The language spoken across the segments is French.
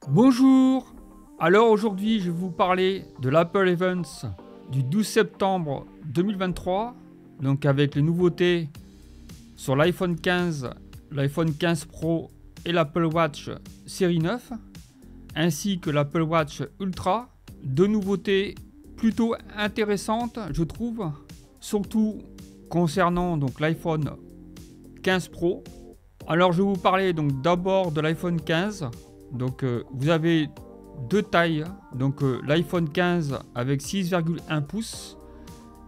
Bonjour. Alors aujourd'hui je vais vous parler de l'Apple Events du 12 septembre 2023, donc avec les nouveautés sur l'iPhone 15, l'iPhone 15 Pro et l'Apple Watch série 9, ainsi que l'Apple Watch Ultra. Deux nouveautés plutôt intéressantes je trouve, surtout concernant donc l'iPhone 15 Pro. Alors je vais vous parler donc d'abord de l'iPhone 15. Donc vous avez deux tailles, donc l'iPhone 15 avec 6,1 pouces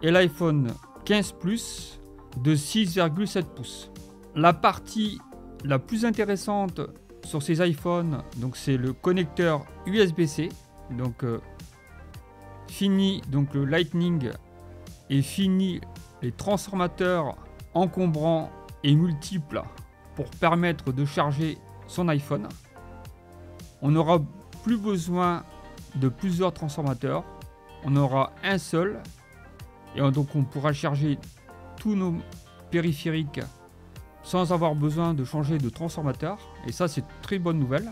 et l'iPhone 15 Plus de 6,7 pouces. La partie la plus intéressante sur ces iPhones, donc c'est le connecteur USB-C. Donc fini donc le Lightning et fini les transformateurs encombrants et multiples pour permettre de charger son iPhone. On n'aura plus besoin de plusieurs transformateurs, on aura un seul et donc on pourra charger tous nos périphériques sans avoir besoin de changer de transformateur, et ça c'est une très bonne nouvelle.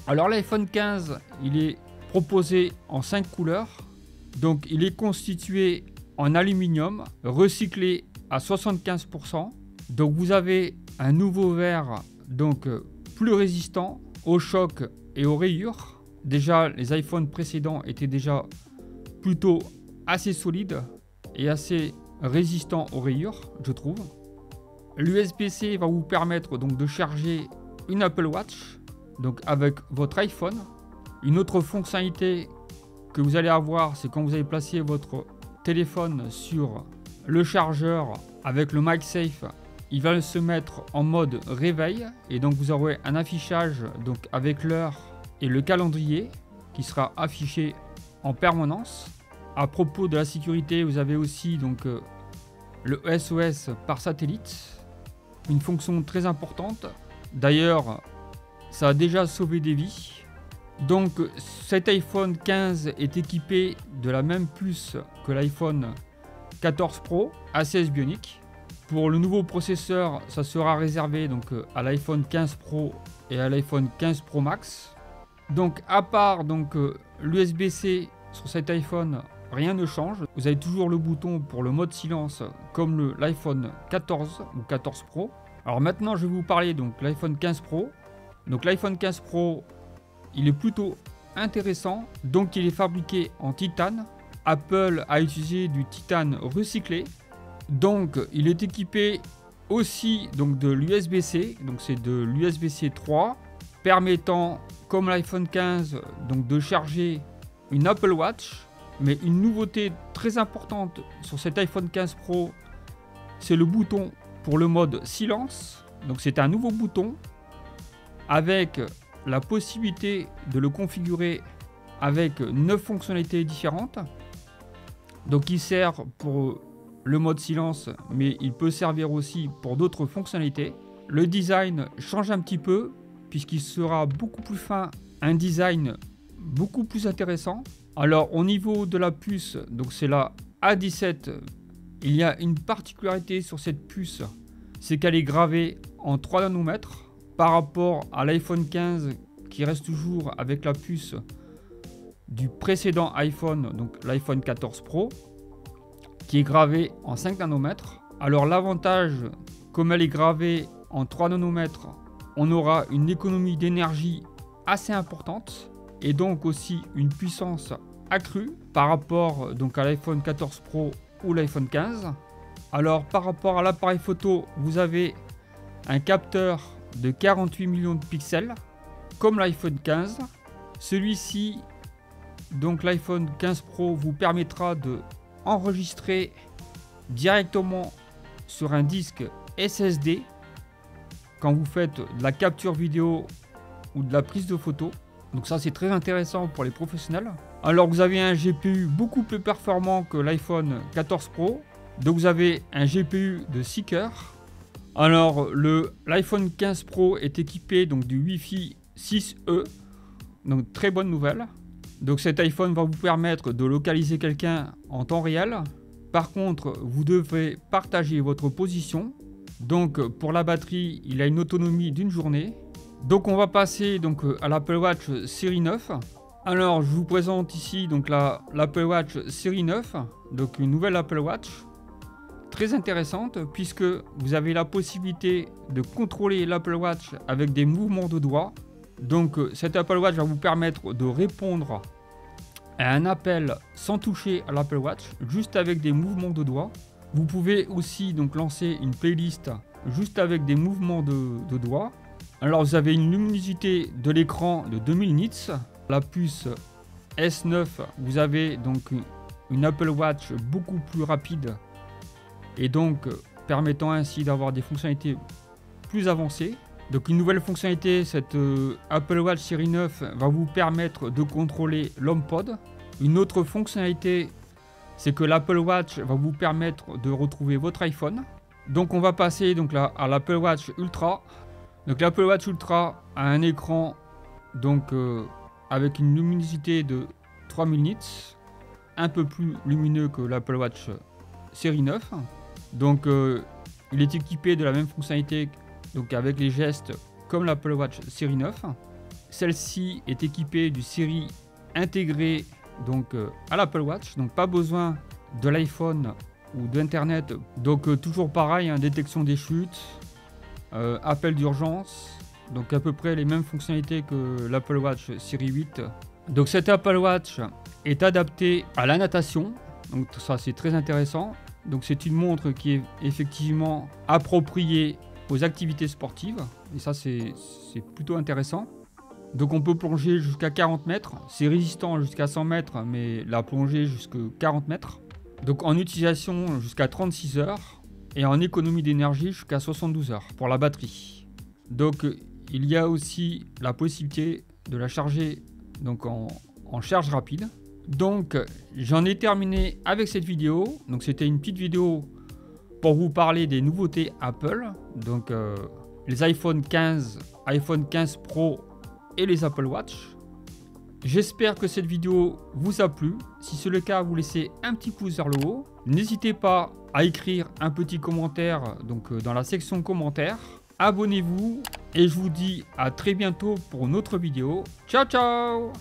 Alors l'iPhone 15 il est proposé en 5 couleurs, donc il est constitué en aluminium recyclé à 75%. Donc vous avez un nouveau verre donc plus résistant au choc et aux rayures. Déjà les iPhones précédents étaient déjà plutôt assez solides et assez résistants aux rayures je trouve. L'USB-C va vous permettre donc de charger une Apple Watch donc avec votre iPhone. Une autre fonctionnalité que vous allez avoir, c'est quand vous allez placer votre téléphone sur le chargeur avec le MagSafe, il va se mettre en mode réveil et donc vous aurez un affichage donc avec l'heure et le calendrier qui sera affiché en permanence. À propos de la sécurité, vous avez aussi donc le SOS par satellite, une fonction très importante. D'ailleurs, ça a déjà sauvé des vies. Donc cet iPhone 15 est équipé de la même puce que l'iPhone 14 Pro A16 Bionic. Pour le nouveau processeur, ça sera réservé donc à l'iPhone 15 Pro et à l'iPhone 15 Pro Max. Donc à part donc l'USB-C sur cet iPhone, rien ne change. Vous avez toujours le bouton pour le mode silence comme l'iPhone 14 ou 14 Pro. Alors maintenant je vais vous parler donc de l'iPhone 15 Pro. Donc l'iPhone 15 Pro, il est plutôt intéressant. Donc il est fabriqué en titane. Apple a utilisé du titane recyclé. Donc il est équipé aussi donc de l'USB-C, donc c'est de l'USB-C 3, permettant comme l'iPhone 15 donc de charger une Apple Watch. Mais une nouveauté très importante sur cet iPhone 15 Pro, c'est le bouton pour le mode silence. Donc c'est un nouveau bouton avec la possibilité de le configurer avec 9 fonctionnalités différentes. Donc il sert pour le mode silence, mais il peut servir aussi pour d'autres fonctionnalités. Le design change un petit peu puisqu'il sera beaucoup plus fin, un design beaucoup plus intéressant. Alors au niveau de la puce, donc c'est la A17, il y a une particularité sur cette puce, c'est qu'elle est gravée en 3 nanomètres par rapport à l'iPhone 15 qui reste toujours avec la puce du précédent iPhone, donc l'iPhone 14 Pro, qui est gravé en 5 nanomètres. Alors l'avantage, comme elle est gravée en 3 nanomètres, on aura une économie d'énergie assez importante et donc aussi une puissance accrue par rapport donc à l'iPhone 14 Pro ou l'iPhone 15. Alors par rapport à l'appareil photo, vous avez un capteur de 48 millions de pixels comme l'iPhone 15. Celui-ci, donc l'iPhone 15 Pro, vous permettra de enregistrer directement sur un disque SSD quand vous faites de la capture vidéo ou de la prise de photo. Donc ça c'est très intéressant pour les professionnels. Alors vous avez un GPU beaucoup plus performant que l'iPhone 14 Pro. Donc vous avez un GPU de 6 cœurs. Alors l'iPhone 15 Pro est équipé donc du Wi-Fi 6E. Donc très bonne nouvelle. Donc cet iPhone va vous permettre de localiser quelqu'un en temps réel. Par contre, vous devrez partager votre position. Donc pour la batterie, il a une autonomie d'une journée. Donc on va passer donc à l'Apple Watch série 9. Alors je vous présente ici donc l'Apple Watch série 9, donc une nouvelle Apple Watch très intéressante puisque vous avez la possibilité de contrôler l'Apple Watch avec des mouvements de doigts. Donc cette Apple Watch va vous permettre de répondre à un appel sans toucher à l'Apple Watch, juste avec des mouvements de doigts. Vous pouvez aussi donc lancer une playlist juste avec des mouvements de doigts. Alors vous avez une luminosité de l'écran de 2000 nits. La puce S9, vous avez donc une Apple Watch beaucoup plus rapide et donc permettant ainsi d'avoir des fonctionnalités plus avancées. Donc une nouvelle fonctionnalité, cette Apple Watch série 9 va vous permettre de contrôler l'HomePod. Une autre fonctionnalité, c'est que l'Apple Watch va vous permettre de retrouver votre iPhone. Donc on va passer donc à l'Apple Watch Ultra. Donc l'Apple Watch Ultra a un écran donc avec une luminosité de 3000 nits, un peu plus lumineux que l'Apple Watch série 9. Donc il est équipé de la même fonctionnalité donc avec les gestes comme l'Apple Watch série 9. Celle-ci est équipée du Siri intégré donc à l'Apple Watch, donc pas besoin de l'iPhone ou d'internet. Donc toujours pareil, hein, détection des chutes, appel d'urgence, donc à peu près les mêmes fonctionnalités que l'Apple Watch série 8. Donc cette Apple Watch est adaptée à la natation, donc ça c'est très intéressant. Donc c'est une montre qui est effectivement appropriée aux activités sportives, et ça c'est plutôt intéressant. Donc on peut plonger jusqu'à 40 mètres, c'est résistant jusqu'à 100 mètres, mais la plongée jusqu'à 40 mètres. Donc en utilisation jusqu'à 36 heures, et en économie d'énergie jusqu'à 72 heures pour la batterie. Donc il y a aussi la possibilité de la charger donc en charge rapide. Donc j'en ai terminé avec cette vidéo. Donc c'était une petite vidéo pour vous parler des nouveautés Apple. Donc les iPhone 15, iPhone 15 Pro et les Apple Watch. J'espère que cette vidéo vous a plu. Si c'est le cas, vous laissez un petit pouce vers le haut. N'hésitez pas à écrire un petit commentaire donc, dans la section commentaires. Abonnez-vous et je vous dis à très bientôt pour une autre vidéo. Ciao ciao!